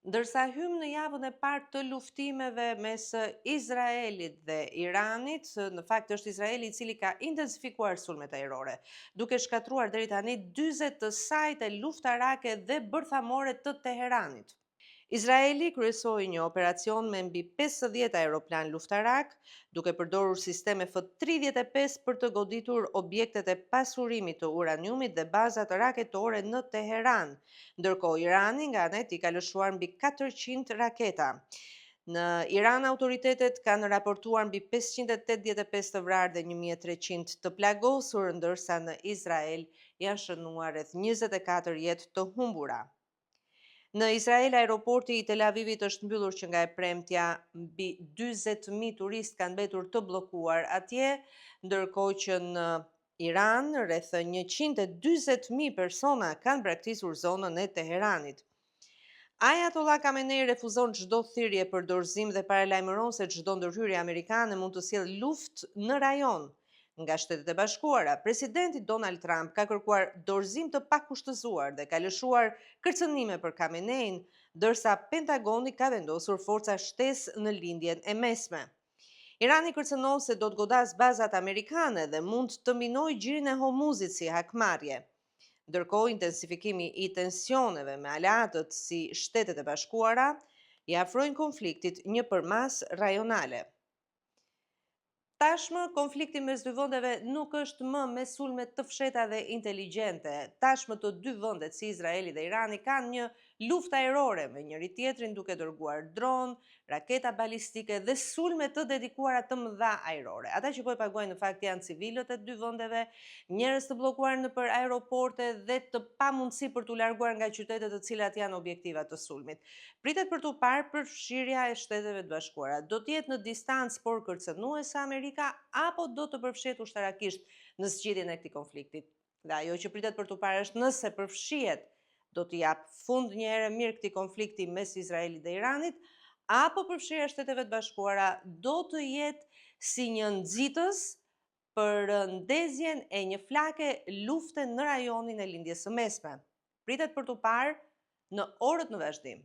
Ndërsa hym në javën e parë të luftimeve mes Izraelit dhe Iranit, në fakt është Izraeli i cili ka intensifikuar sulmet ajrore, duke shkatruar deri tani 40 të sajte luftarake dhe bërthamore të Teheranit. Izraeli kryesoi një operacion me mbi 50 aeroplan luftarak, duke përdorur sisteme F-35 për të goditur objektet e pasurimit të uraniumit dhe bazat raketore në Teheran, ndërkohë Irani nga ana e tij ka lëshuar mbi 400 raketa. Në Iran, autoritetet kanë raportuar mbi 585 të vrarë dhe 1300 të plagosur, ndërsa në Izrael janë shënuar rreth 24 jetë të humbura. Në Izrael, aeroporti i Tel Avivit është mbyllur që nga e premtja mbi 40.000 turistë kanë mbetur të bllokuar atje, ndërkohë që në Iran rreth 140.000 persona kanë braktisur zonën e Teheranit. Ayatollah Khamenei refuzon çdo thirrje për dorëzim dhe paralajmëron se çdo ndërhyrje amerikane mund të sjellë luftë në rajon. Nga Shtetet e Bashkuara, presidenti Donald Trump ka kërkuar dorëzim të pakushtëzuar dhe ka lëshuar kërcënime për Khamenein, ndërsa Pentagoni ka vendosur forca shtesë në lindjen e mesme. Irani kërcënon se do të godas bazat amerikane dhe mund të minojë gjirin e Hormuzit si hakmarrje. Ndërkohë, intensifikimi i tensioneve me aleatët si Shtetet e Bashkuara i afrojnë konfliktit një përmas rajonale. Tashmë, konflikti mes dy vendeve nuk është më me sulme të fshehta dhe inteligjente. Tashmë të dy vendet si Izraeli dhe Irani kanë një luftë ajrore me njëri tjetrin duke dërguar dron, raketa balistike dhe sulme të dedikuara të mëdha ajrore. Ata që po e paguajnë në fakt janë civilët e dy vendeve, njerëz të bllokuar nëpër aeroporte dhe të pamundësi për t'u larguar nga qytetet të cilat janë objektiva të sulmit. Pritet për t'u parë përfshirja e Shteteve të Bashkuara. Do të jetë në distancë por kërcënuese apo do të përfshihet ushtarakisht në zgjidhjen e këtij konflikti. Dhe ajo që pritet për t'u parë është nëse përfshihet, do të jap fund një herë mirë këtij konflikti mes Izraelit dhe Iranit, apo përfshirja e Shteteve të Bashkuara do të jetë si një nxitës për ndezjen e një flake lufte në rajonin e lindjes së mesme. Pritet për t'u parë në orët në vazhdim.